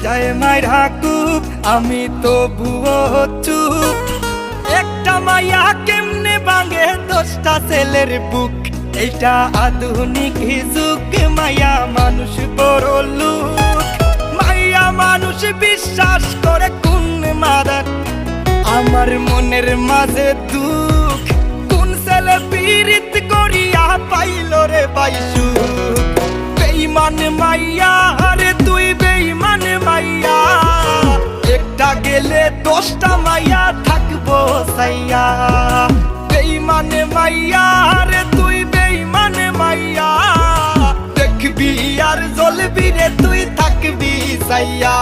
যায় মাইরা কুপ আমি তবুও চুপ। একটা মাইয়া কেমনে ভাঙে 10টা ছেলের বুক। এইটা আধুনিক যুগ, মাইয়া মানুষ বড় লোক। মাইয়া মানুষ বিশ্বাস করে কোন মাদার, আমার মনের মাঝে দুঃখ। কোন ছেলে পীড়িত করিয়া পাইল রে পাইসু। বেঈমান মাইয়া রে তুই বেঈমান মাইয়া, একটা গেলে 10টা মাইয়া থাকবো সাইয়া। বেঈমান মাইয়া রে তুই বেঈমান মাইয়া, দেখবি আর জ্বলবি রে তুই থাকবি সাইয়া।